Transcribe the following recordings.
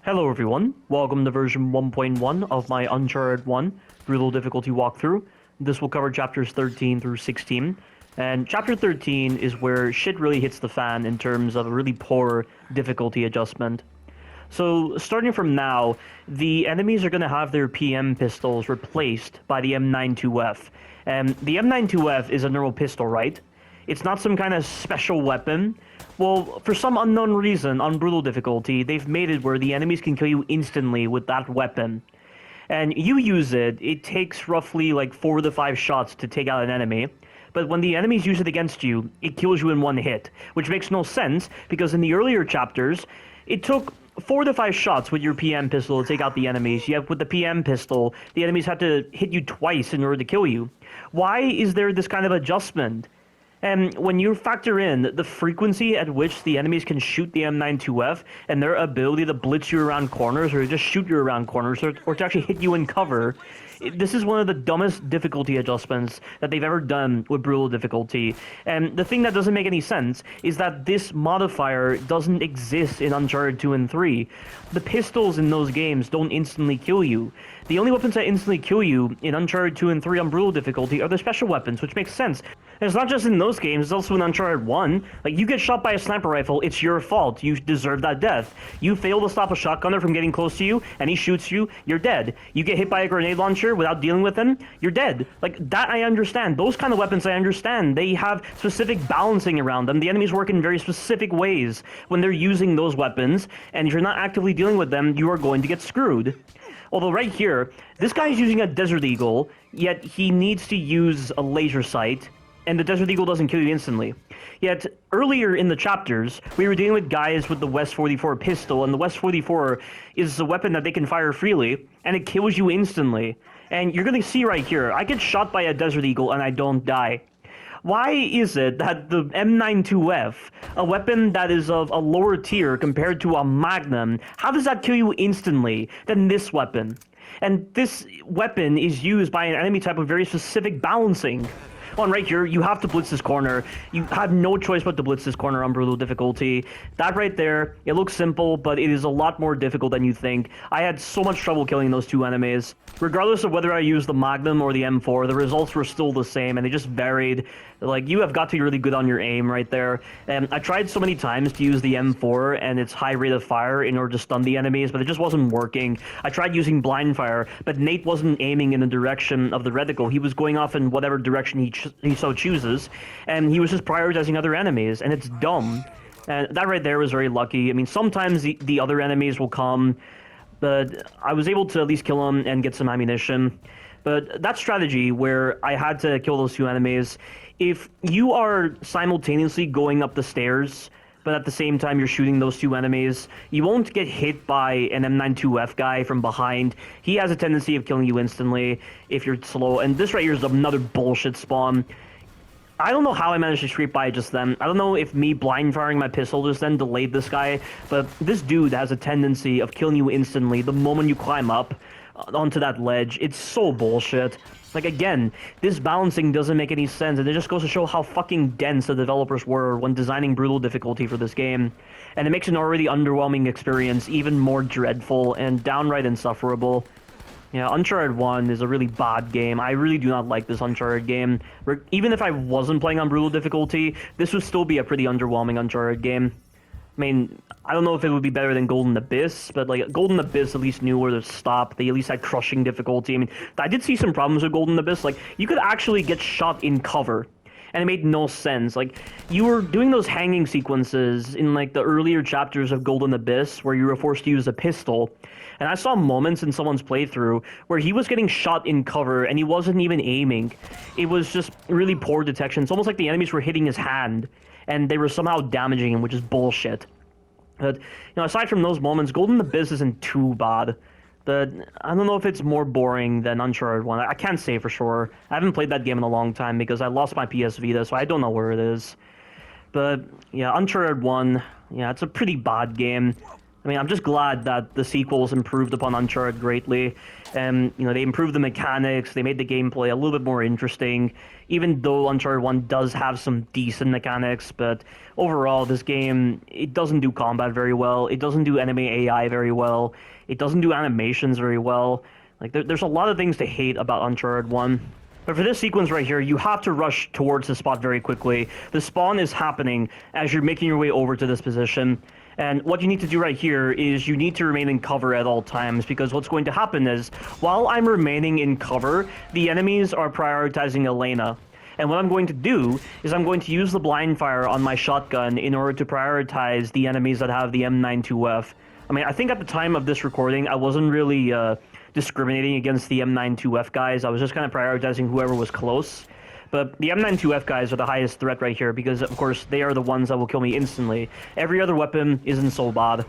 Hello everyone, welcome to version 1.1 of my Uncharted 1 brutal difficulty walkthrough. This will cover chapters 13 through 16, and chapter 13 is where shit really hits the fan in terms of a really poor difficulty adjustment. So starting from now, the enemies are going to have their PM pistols replaced by the M92F. And the M92F is a normal pistol, right? It's not some kind of special weapon. Well, for some unknown reason, on brutal difficulty, they've made it where the enemies can kill you instantly with that weapon. And you use it, it takes roughly like 4 to 5 shots to take out an enemy. But when the enemies use it against you, it kills you in one hit, which makes no sense, because in the earlier chapters, it took 4 to 5 shots with your PM pistol to take out the enemies, yet with the PM pistol, the enemies had to hit you twice in order to kill you. Why is there this kind of adjustment? And when you factor in the frequency at which the enemies can shoot the M92F and their ability to blitz you around corners or just shoot you around corners or to actually hit you in cover, this is one of the dumbest difficulty adjustments that they've ever done with brutal difficulty. And the thing that doesn't make any sense is that this modifier doesn't exist in Uncharted 2 and 3. The pistols in those games don't instantly kill you. The only weapons that instantly kill you in Uncharted 2 and 3 on brutal difficulty are the special weapons, which makes sense. And it's not just in those games, it's also in Uncharted 1. Like, you get shot by a sniper rifle, it's your fault. You deserve that death. You fail to stop a shotgunner from getting close to you, and he shoots you, you're dead. You get hit by a grenade launcher without dealing with him, you're dead. Like, that I understand. Those kind of weapons I understand. They have specific balancing around them. The enemies work in very specific ways when they're using those weapons, and if you're not actively dealing with them, you are going to get screwed. Although right here, this guy's using a Desert Eagle, yet he needs to use a laser sight, and the Desert Eagle doesn't kill you instantly. Yet, earlier in the chapters, we were dealing with guys with the West 44 pistol, and the West 44 is a weapon that they can fire freely, and it kills you instantly. And you're gonna see right here, I get shot by a Desert Eagle and I don't die. Why is it that the M92F, a weapon that is of a lower tier compared to a Magnum, how does that kill you instantly than this weapon? And this weapon is used by an enemy type with very specific balancing. On right here, you have to blitz this corner. You have no choice but to blitz this corner on brutal difficulty. That right there, it looks simple, but it is a lot more difficult than you think. I had so much trouble killing those two enemies. Regardless of whether I used the Magnum or the M4, the results were still the same, and they just varied. Like, you have got to be really good on your aim right there. And I tried so many times to use the M4 and its high rate of fire in order to stun the enemies, but it just wasn't working. I tried using blind fire, but Nate wasn't aiming in the direction of the reticle. He was going off in whatever direction he so chooses, and he was just prioritizing other enemies, and it's dumb. And that right there was very lucky. I mean, sometimes the other enemies will come, but I was able to at least kill them and get some ammunition. But that strategy where I had to kill those two enemies, if you are simultaneously going up the stairs, but at the same time you're shooting those two enemies, you won't get hit by an M92F guy from behind. He has a tendency of killing you instantly if you're slow, and this right here is another bullshit spawn. I don't know how I managed to scrape by just then. I don't know if me blind firing my pistol just then delayed this guy, but this dude has a tendency of killing you instantly the moment you climb up onto that ledge. It's so bullshit. Like, again, this balancing doesn't make any sense, and it just goes to show how fucking dense the developers were when designing brutal difficulty for this game. And it makes an already underwhelming experience even more dreadful and downright insufferable. Yeah, Uncharted 1 is a really bad game. I really do not like this Uncharted game. Even if I wasn't playing on brutal difficulty, this would still be a pretty underwhelming Uncharted game. I mean, I don't know if it would be better than Golden Abyss, but like Golden Abyss at least knew where to stop. They at least had crushing difficulty. I mean, I did see some problems with Golden Abyss. Like, you could actually get shot in cover, and it made no sense. Like, you were doing those hanging sequences in like the earlier chapters of Golden Abyss where you were forced to use a pistol. And I saw moments in someone's playthrough where he was getting shot in cover and he wasn't even aiming. It was just really poor detection. It's almost like the enemies were hitting his hand and they were somehow damaging him, which is bullshit. But, you know, aside from those moments, Golden Abyss isn't too bad. But I don't know if it's more boring than Uncharted 1. I can't say for sure. I haven't played that game in a long time because I lost my PS Vita, so I don't know where it is. But, yeah, Uncharted 1, yeah, it's a pretty bad game. I mean, I'm just glad that the sequels improved upon Uncharted greatly. And, they improved the mechanics, they made the gameplay a little bit more interesting, even though Uncharted 1 does have some decent mechanics, but overall, this game, it doesn't do combat very well, it doesn't do enemy AI very well, it doesn't do animations very well. Like, there's a lot of things to hate about Uncharted 1. But for this sequence right here, you have to rush towards the spot very quickly. The spawn is happening as you're making your way over to this position. And what you need to do right here is you need to remain in cover at all times, because what's going to happen is, while I'm remaining in cover, the enemies are prioritizing Elena. And what I'm going to do is I'm going to use the blind fire on my shotgun in order to prioritize the enemies that have the M92F. I mean, I think at the time of this recording, I wasn't really discriminating against the M92F guys. I was just kind of prioritizing whoever was close. But the M92F guys are the highest threat right here because, of course, they are the ones that will kill me instantly. Every other weapon isn't so bad.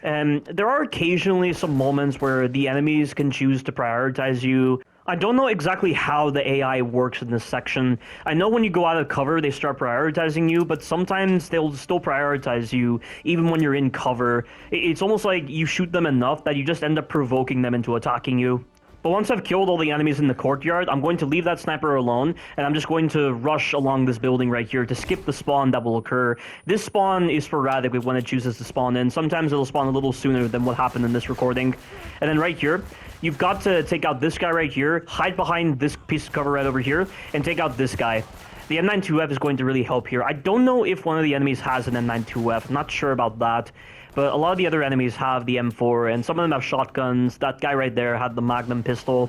And there are occasionally some moments where the enemies can choose to prioritize you. I don't know exactly how the AI works in this section. I know when you go out of cover, they start prioritizing you, but sometimes they'll still prioritize you, even when you're in cover. It's almost like you shoot them enough that you just end up provoking them into attacking you. But once I've killed all the enemies in the courtyard, I'm going to leave that sniper alone, and I'm just going to rush along this building right here to skip the spawn that will occur. This spawn is sporadic with when it chooses to spawn in. Sometimes it'll spawn a little sooner than what happened in this recording. And then right here, you've got to take out this guy right here, hide behind this piece of cover right over here, and take out this guy. The M92F is going to really help here. I don't know if one of the enemies has an M92F. I'm not sure about that. But a lot of the other enemies have the M4, and some of them have shotguns. That guy right there had the Magnum pistol.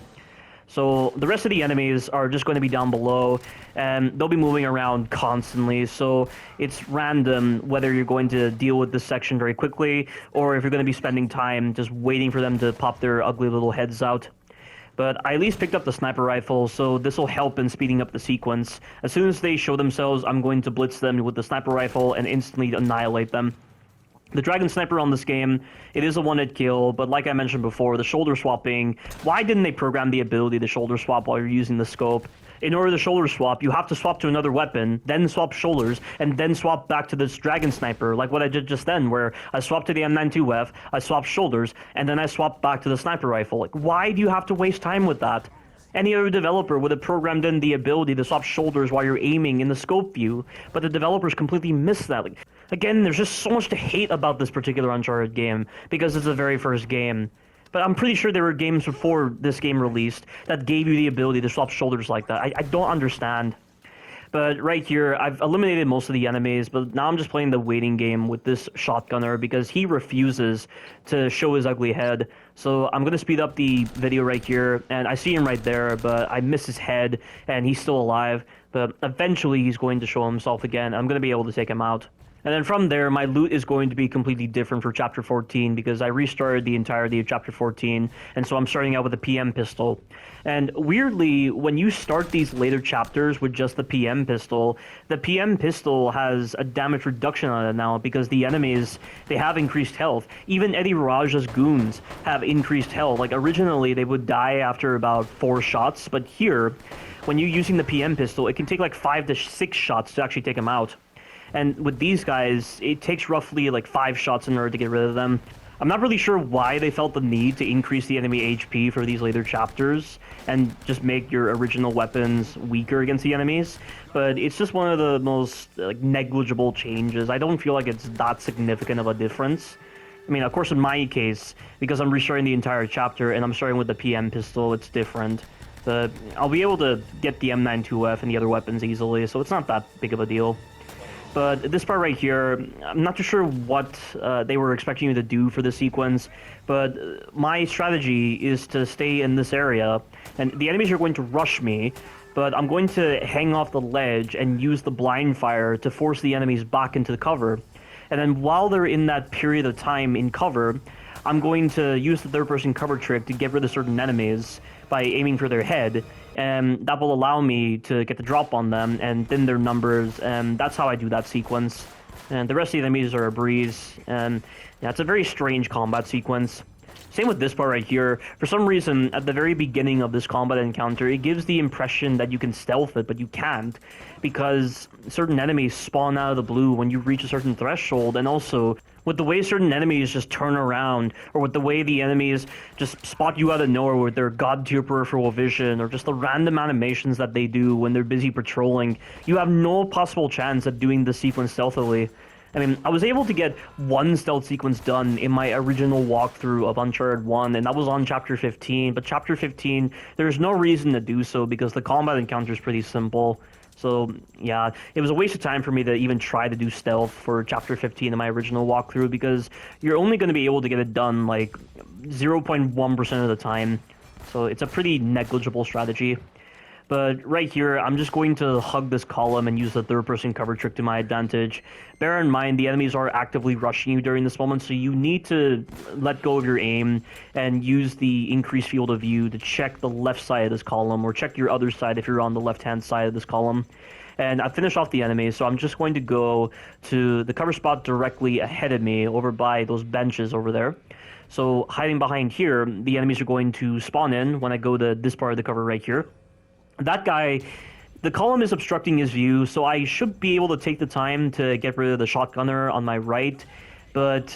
So the rest of the enemies are just going to be down below, and they'll be moving around constantly. So it's random whether you're going to deal with this section very quickly, or if you're going to be spending time just waiting for them to pop their ugly little heads out. But I at least picked up the sniper rifle, so this will help in speeding up the sequence. As soon as they show themselves, I'm going to blitz them with the sniper rifle and instantly annihilate them. The Dragon Sniper on this game, it is a one-hit kill, but like I mentioned before, the shoulder swapping, why didn't they program the ability to shoulder swap while you're using the scope? In order to shoulder swap, you have to swap to another weapon, then swap shoulders, and then swap back to this Dragon Sniper, like what I did just then, where I swapped to the M92F, I swapped shoulders, and then I swapped back to the sniper rifle. Like, why do you have to waste time with that? Any other developer would have programmed in the ability to swap shoulders while you're aiming in the scope view, but the developers completely missed that. Like, again, there's just so much to hate about this particular Uncharted game, because it's the very first game. But I'm pretty sure there were games before this game released that gave you the ability to swap shoulders like that. I don't understand. But right here, I've eliminated most of the enemies, but now I'm just playing the waiting game with this shotgunner because he refuses to show his ugly head. So I'm going to speed up the video right here, and I see him right there, but I miss his head, and he's still alive. But eventually he's going to show himself again. I'm going to be able to take him out. And then from there, my loot is going to be completely different for Chapter 14 because I restarted the entirety of Chapter 14, and so I'm starting out with a PM pistol. And weirdly, when you start these later chapters with just the PM pistol has a damage reduction on it now because the enemies, they have increased health. Even Eddie Raja's goons have increased health. Like, originally, they would die after about 4 shots, but here, when you're using the PM pistol, it can take like 5 to 6 shots to actually take them out. And with these guys, it takes roughly like 5 shots in order to get rid of them. I'm not really sure why they felt the need to increase the enemy HP for these later chapters and just make your original weapons weaker against the enemies, but it's just one of the most negligible changes. I don't feel like it's that significant of a difference. I mean, of course, in my case, because I'm restarting the entire chapter and I'm starting with the PM pistol, it's different. But I'll be able to get the M92F and the other weapons easily, so it's not that big of a deal. But this part right here, I'm not too sure what they were expecting you to do for this sequence, but my strategy is to stay in this area, and the enemies are going to rush me, but I'm going to hang off the ledge and use the blind fire to force the enemies back into the cover. And then while they're in that period of time in cover, I'm going to use the third-person cover trick to get rid of certain enemies by aiming for their head, and that will allow me to get the drop on them and thin their numbers, and that's how I do that sequence. And the rest of the enemies are a breeze, and yeah, it's a very strange combat sequence. Same with this part right here. For some reason, at the very beginning of this combat encounter, it gives the impression that you can stealth it, but you can't, because certain enemies spawn out of the blue when you reach a certain threshold, and also with the way certain enemies just turn around, or with the way the enemies just spot you out of nowhere with their god-tier peripheral vision, or just the random animations that they do when they're busy patrolling, you have no possible chance at doing the sequence stealthily. I mean, I was able to get one stealth sequence done in my original walkthrough of Uncharted 1, and that was on Chapter 15, but Chapter 15, there's no reason to do so because the combat encounter is pretty simple. So, yeah, it was a waste of time for me to even try to do stealth for Chapter 15 in my original walkthrough because you're only going to be able to get it done, like, 0.1% of the time. So it's a pretty negligible strategy. But right here, I'm just going to hug this column and use the third-person cover trick to my advantage. Bear in mind, the enemies are actively rushing you during this moment, so you need to let go of your aim and use the increased field of view to check the left side of this column, or check your other side if you're on the left-hand side of this column. And I finished off the enemies, so I'm just going to go to the cover spot directly ahead of me, over by those benches over there. So hiding behind here, the enemies are going to spawn in when I go to this part of the cover right here. That guy, the column is obstructing his view, so I should be able to take the time to get rid of the shotgunner on my right. But,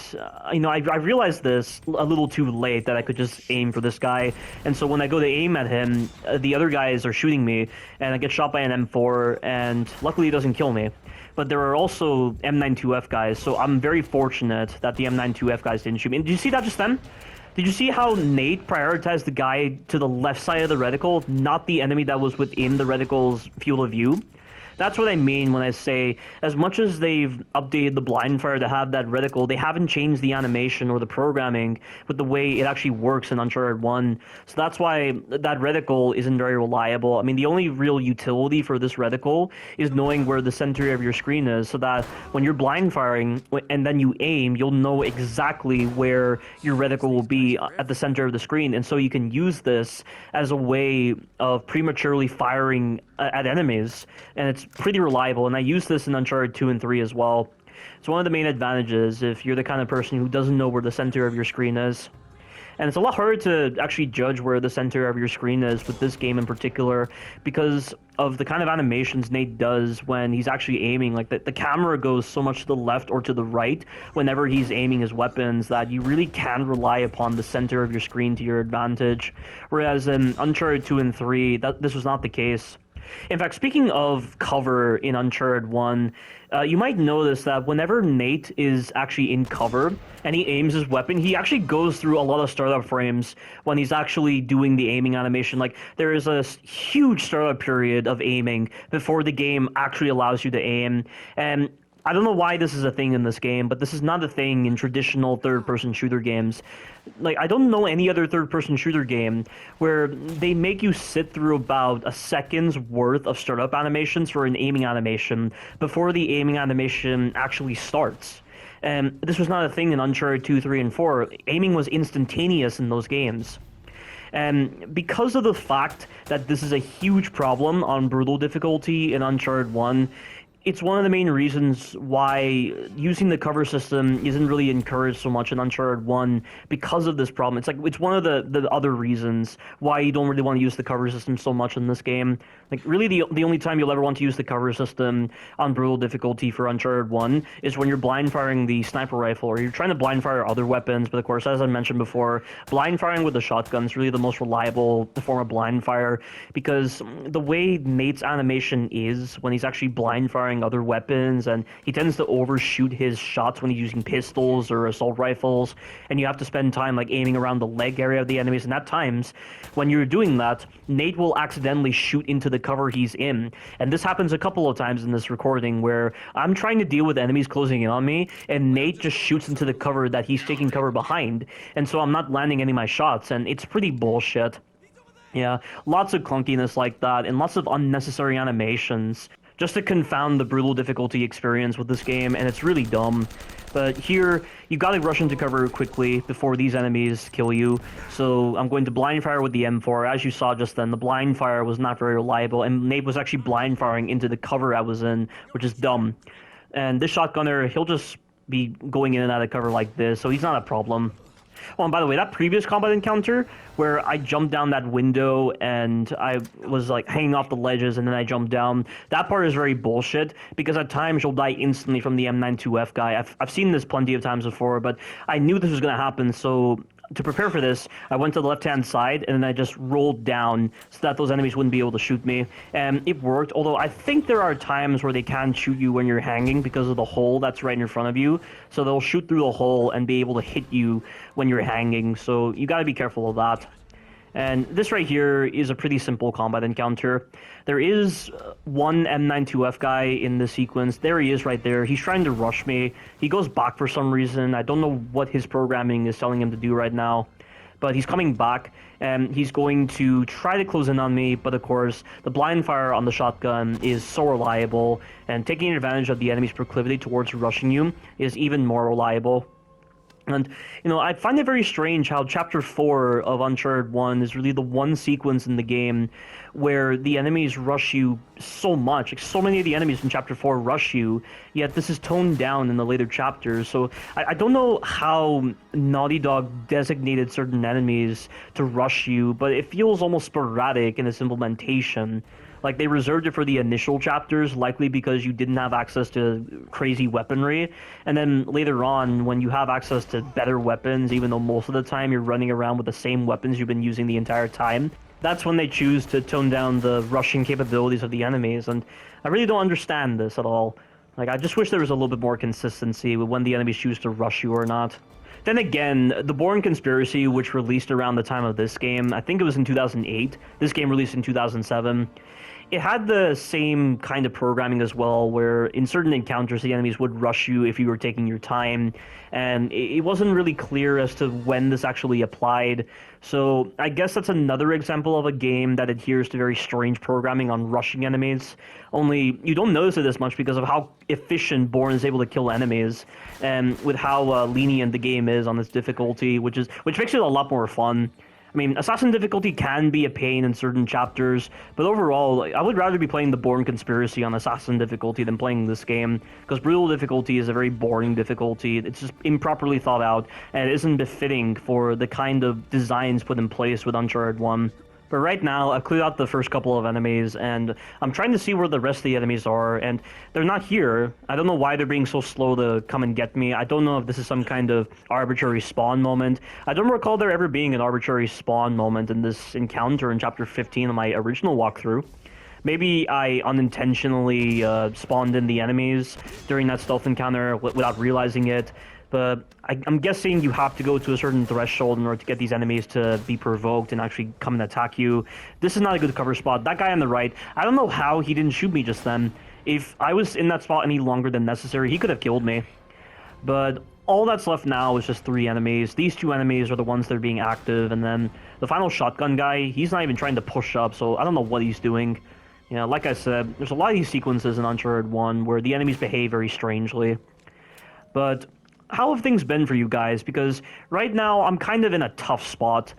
you know, I realized this a little too late, that I could just aim for this guy. And so when I go to aim at him, the other guys are shooting me, and I get shot by an M4, and luckily it doesn't kill me. But there are also M92F guys, so I'm very fortunate that the M92F guys didn't shoot me. And did you see that just then? Did you see how Nate prioritized the guy to the left side of the reticle, not the enemy that was within the reticle's field of view? That's what I mean when I say, as much as they've updated the blind fire to have that reticle, they haven't changed the animation or the programming with the way it actually works in Uncharted 1. So that's why that reticle isn't very reliable. I mean, the only real utility for this reticle is knowing where the center of your screen is, so that when you're blind firing and then you aim, you'll know exactly where your reticle will be at the center of the screen. And so you can use this as a way of prematurely firing at enemies, and it's pretty reliable, and I use this in Uncharted 2 and 3 as well. It's one of the main advantages if you're the kind of person who doesn't know where the center of your screen is. And it's a lot harder to actually judge where the center of your screen is with this game in particular because of the kind of animations Nate does when he's actually aiming. Like, the camera goes so much to the left or to the right whenever he's aiming his weapons that you really can rely upon the center of your screen to your advantage. Whereas in Uncharted 2 and 3, this was not the case. In fact, speaking of cover in Uncharted 1, you might notice that whenever Nate is actually in cover and he aims his weapon, he actually goes through a lot of startup frames when he's actually doing the aiming animation. Like, there is a huge startup period of aiming before the game actually allows you to aim. And I don't know why this is a thing in this game, but this is not a thing in traditional third-person shooter games. Like, I don't know any other third-person shooter game where they make you sit through about a second's worth of startup animations for an aiming animation before the aiming animation actually starts. And this was not a thing in Uncharted 2, 3, and 4. Aiming was instantaneous in those games. And because of the fact that this is a huge problem on brutal difficulty in Uncharted 1, it's one of the main reasons why using the cover system isn't really encouraged so much in Uncharted 1 because of this problem. It's one of the other reasons why you don't really want to use the cover system so much in this game. Like, really the only time you'll ever want to use the cover system on brutal difficulty for Uncharted 1 is when you're blind firing the sniper rifle, or you're trying to blind fire other weapons. But of course, as I mentioned before, blind firing with the shotgun is really the most reliable form of blind fire, because the way Nate's animation is when he's actually blind firing other weapons, and he tends to overshoot his shots when he's using pistols or assault rifles, and you have to spend time like aiming around the leg area of the enemies, and at times when you're doing that, Nate will accidentally shoot into the cover he's in. And this happens a couple of times in this recording where I'm trying to deal with enemies closing in on me, and Nate just shoots into the cover that he's taking cover behind, and so I'm not landing any of my shots, and it's pretty bullshit. Yeah, lots of clunkiness like that, and lots of unnecessary animations just to confound the brutal difficulty experience with this game, and it's really dumb. But here, you gotta rush into cover quickly before these enemies kill you. So I'm going to blind fire with the M4. As you saw just then, the blind fire was not very reliable, and Nate was actually blind firing into the cover I was in, which is dumb. And this shotgunner, he'll just be going in and out of cover like this, so he's not a problem. Oh, and by the way, that previous combat encounter where I jumped down that window and I was like hanging off the ledges and then I jumped down, that part is very bullshit because at times you'll die instantly from the M92F guy. I've seen this plenty of times before, but I knew this was going to happen, so to prepare for this, I went to the left-hand side and then I just rolled down so that those enemies wouldn't be able to shoot me. And it worked, although I think there are times where they can shoot you when you're hanging because of the hole that's right in front of you. So they'll shoot through the hole and be able to hit you when you're hanging, so you gotta be careful of that. And this right here is a pretty simple combat encounter. There is one M92F guy in the sequence. There he is right there. He's trying to rush me. He goes back for some reason. I don't know what his programming is telling him to do right now. But he's coming back, and he's going to try to close in on me, but of course, the blind fire on the shotgun is so reliable, and taking advantage of the enemy's proclivity towards rushing you is even more reliable. And, you know, I find it very strange how Chapter 4 of Uncharted 1 is really the one sequence in the game where the enemies rush you so much. Like, so many of the enemies in Chapter 4 rush you, yet this is toned down in the later chapters. So I don't know how Naughty Dog designated certain enemies to rush you, but it feels almost sporadic in its implementation. Like, they reserved it for the initial chapters, likely because you didn't have access to crazy weaponry. And then later on, when you have access to better weapons, even though most of the time you're running around with the same weapons you've been using the entire time, that's when they choose to tone down the rushing capabilities of the enemies. And I really don't understand this at all. Like, I just wish there was a little bit more consistency with when the enemies choose to rush you or not. Then again, the Bourne Conspiracy, which released around the time of this game, I think it was in 2008. This game released in 2007. It had the same kind of programming as well, where in certain encounters the enemies would rush you if you were taking your time, and it wasn't really clear as to when this actually applied. So I guess that's another example of a game that adheres to very strange programming on rushing enemies, only you don't notice it as much because of how efficient Bourne is able to kill enemies, and with how lenient the game is on its difficulty, which makes it a lot more fun. I mean, Assassin difficulty can be a pain in certain chapters, but overall, I would rather be playing the Bourne Conspiracy on Assassin difficulty than playing this game, because Brutal difficulty is a very boring difficulty. It's just improperly thought out, and it isn't befitting for the kind of designs put in place with Uncharted 1. But right now, I've cleared out the first couple of enemies, and I'm trying to see where the rest of the enemies are, and they're not here. I don't know why they're being so slow to come and get me. I don't know if this is some kind of arbitrary spawn moment. I don't recall there ever being an arbitrary spawn moment in this encounter in Chapter 15 of my original walkthrough. Maybe I unintentionally spawned in the enemies during that stealth encounter without realizing it. But I'm guessing you have to go to a certain threshold in order to get these enemies to be provoked and actually come and attack you. This is not a good cover spot. That guy on the right, I don't know how he didn't shoot me just then. If I was in that spot any longer than necessary, he could have killed me. But all that's left now is just 3 enemies. These 2 enemies are the ones that are being active, and then the final shotgun guy, he's not even trying to push up, so I don't know what he's doing. You know, like I said, there's a lot of these sequences in Uncharted 1 where the enemies behave very strangely. But how have things been for you guys? Because right now I'm kind of in a tough spot.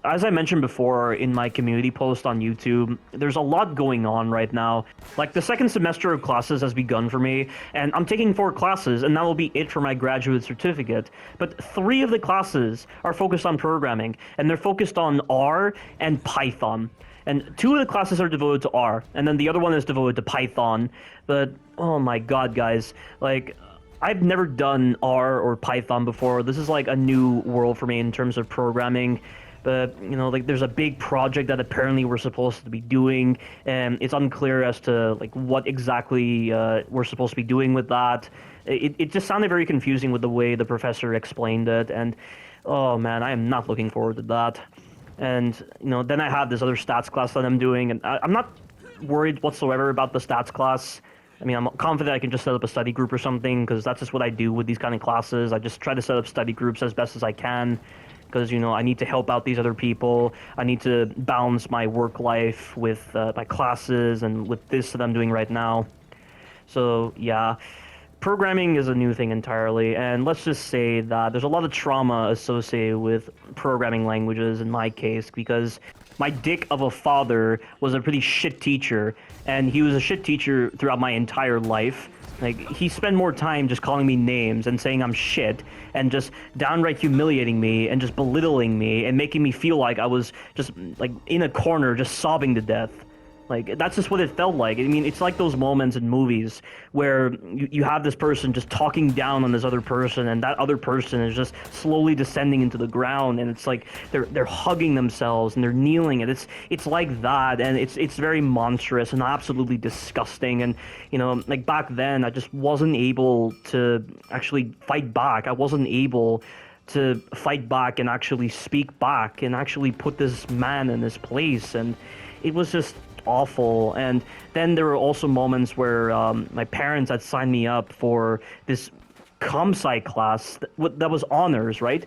As I mentioned before in my community post on YouTube, there's a lot going on right now. Like, the second semester of classes has begun for me, and I'm taking 4 classes, and that will be it for my graduate certificate. But 3 of the classes are focused on programming, and they're focused on R and Python. And 2 of the classes are devoted to R, and then the other one is devoted to Python. But, oh my god, guys, like, I've never done R or Python before. This is like a new world for me in terms of programming. But, you know, like, there's a big project that apparently we're supposed to be doing, and it's unclear as to, like, what exactly we're supposed to be doing with that. It just sounded very confusing with the way the professor explained it, and, oh man, I am not looking forward to that. And, you know, then I have this other stats class that I'm doing, and I'm not worried whatsoever about the stats class. I mean, I'm confident I can just set up a study group or something, because that's just what I do with these kind of classes. I just try to set up study groups as best as I can, because, you know, I need to help out these other people. I need to balance my work life with my classes and with this that I'm doing right now. So, yeah. Programming is a new thing entirely, and let's just say that there's a lot of trauma associated with programming languages in my case, because my dick of a father was a pretty shit teacher, and he was a shit teacher throughout my entire life. Like, he spent more time just calling me names and saying I'm shit and just downright humiliating me and just belittling me and making me feel like I was just, like, in a corner just sobbing to death. Like, that's just what it felt like. I mean, it's like those moments in movies where you have this person just talking down on this other person, and that other person is just slowly descending into the ground, and it's like they're hugging themselves and they're kneeling, and it's like that, and it's very monstrous and absolutely disgusting. And you know, like back then, I just wasn't able to actually fight back. I wasn't able to fight back and actually speak back and actually put this man in his place, and it was just awful. And then there were also moments where my parents had signed me up for this comp sci class that was honors, right?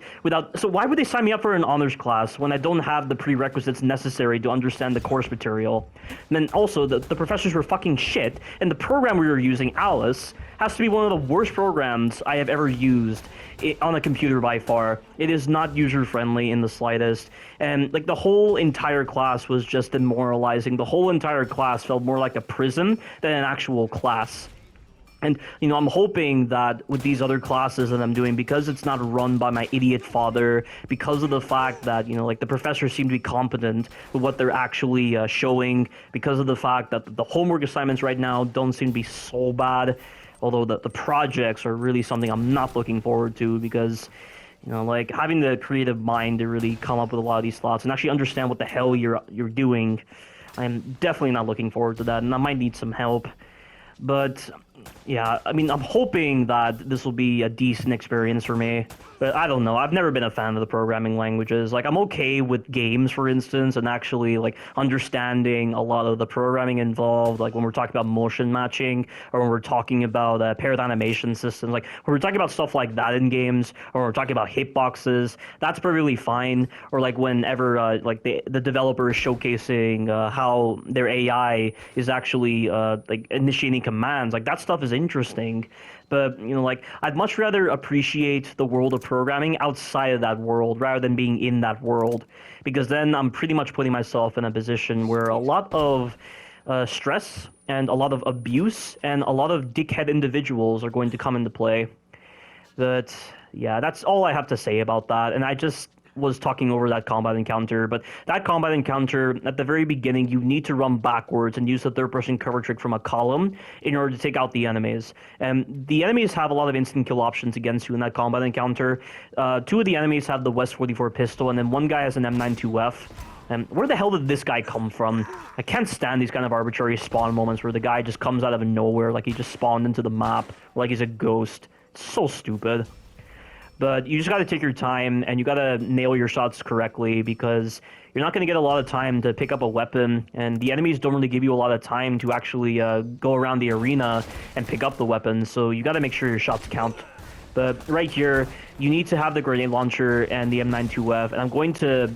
So why would they sign me up for an honors class when I don't have the prerequisites necessary to understand the course material? And then also the professors were fucking shit, and the program we were using, Alice, has to be one of the worst programs I have ever used on a computer by far. It is not user-friendly in the slightest, and like the whole entire class was just demoralizing. The whole entire class felt more like a prison than an actual class. And, you know, I'm hoping that with these other classes that I'm doing, because it's not run by my idiot father, because of the fact that, you know, like the professors seem to be competent with what they're actually showing, because of the fact that the homework assignments right now don't seem to be so bad, although the projects are really something I'm not looking forward to, because, you know, like having the creative mind to really come up with a lot of these thoughts and actually understand what the hell you're doing, I'm definitely not looking forward to that, and I might need some help. But yeah, I mean, I'm hoping that this will be a decent experience for me. But I don't know. I've never been a fan of the programming languages. Like, I'm okay with games, for instance, and actually, like, understanding a lot of the programming involved, like when we're talking about motion matching, or when we're talking about paired animation systems. Like, when we're talking about stuff like that in games, or when we're talking about hitboxes, that's perfectly fine. Or, like, whenever, like, the developer is showcasing how their AI is actually, like, initiating commands. Like, that stuff is interesting. But, you know, like, I'd much rather appreciate the world of programming outside of that world rather than being in that world. Because then I'm pretty much putting myself in a position where a lot of stress and a lot of abuse and a lot of dickhead individuals are going to come into play. But, yeah, that's all I have to say about that. And I just was talking over that combat encounter, but that combat encounter, at the very beginning, you need to run backwards and use the third-person cover trick from a column in order to take out the enemies. And the enemies have a lot of instant kill options against you in that combat encounter. Two of the enemies have the West 44 pistol, and then one guy has an M92F. And where the hell did this guy come from? I can't stand these kind of arbitrary spawn moments where the guy just comes out of nowhere, like he just spawned into the map, like he's a ghost. It's so stupid. But you just got to take your time, and you got to nail your shots correctly, because you're not going to get a lot of time to pick up a weapon, and the enemies don't really give you a lot of time to actually go around the arena and pick up the weapons, so you got to make sure your shots count. But right here, you need to have the grenade launcher and the M92F, and I'm going to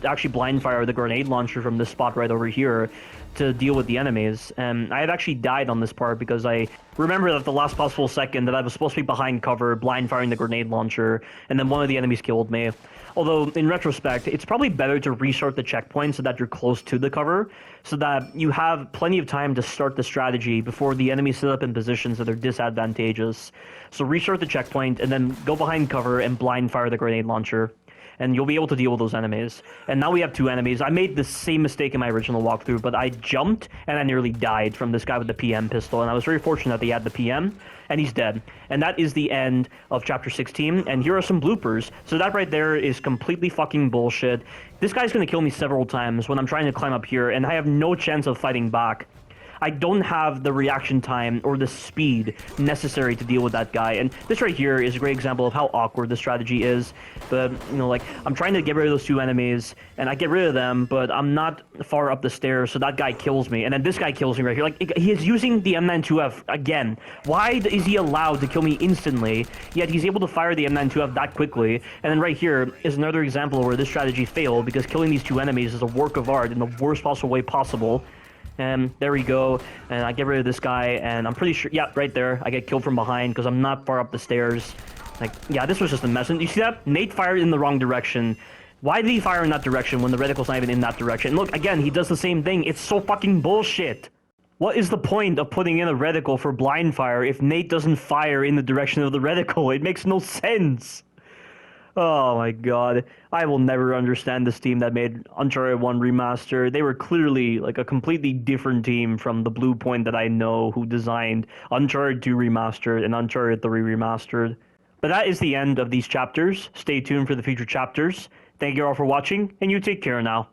actually blind fire the grenade launcher from this spot right over here to deal with the enemies. And I had actually died on this part because I remember at the last possible second that I was supposed to be behind cover, blind firing the grenade launcher, and then one of the enemies killed me. Although, in retrospect, it's probably better to restart the checkpoint so that you're close to the cover, so that you have plenty of time to start the strategy before the enemies set up in positions that are disadvantageous. So restart the checkpoint, and then go behind cover and blind fire the grenade launcher, and you'll be able to deal with those enemies. And now we have two enemies. I made the same mistake in my original walkthrough, but I jumped and I nearly died from this guy with the PM pistol, and I was very fortunate that he had the PM, and he's dead. And that is the end of Chapter 16, and here are some bloopers. So that right there is completely fucking bullshit. This guy's gonna kill me several times when I'm trying to climb up here, and I have no chance of fighting back. I don't have the reaction time or the speed necessary to deal with that guy. And this right here is a great example of how awkward the strategy is. But, you know, like, I'm trying to get rid of those two enemies, and I get rid of them, but I'm not far up the stairs, so that guy kills me. And then this guy kills me right here. Like, he is using the M92F again. Why is he allowed to kill me instantly, yet he's able to fire the M92F that quickly? And then right here is another example where this strategy failed, because killing these two enemies is a work of art in the worst possible way possible. And there we go, and I get rid of this guy, and I'm pretty sure, yeah, right there, I get killed from behind because I'm not far up the stairs. Like, yeah, this was just a mess. And you see that? Nate fired in the wrong direction. Why did he fire in that direction when the reticle's not even in that direction? And look, again, he does the same thing. It's so fucking bullshit. What is the point of putting in a reticle for blind fire if Nate doesn't fire in the direction of the reticle? It makes no sense. Oh my god. I will never understand this team that made Uncharted 1 Remaster. They were clearly like a completely different team from the Blue Point that I know who designed Uncharted 2 Remastered and Uncharted 3 Remastered. But that is the end of these chapters. Stay tuned for the future chapters. Thank you all for watching, and you take care now.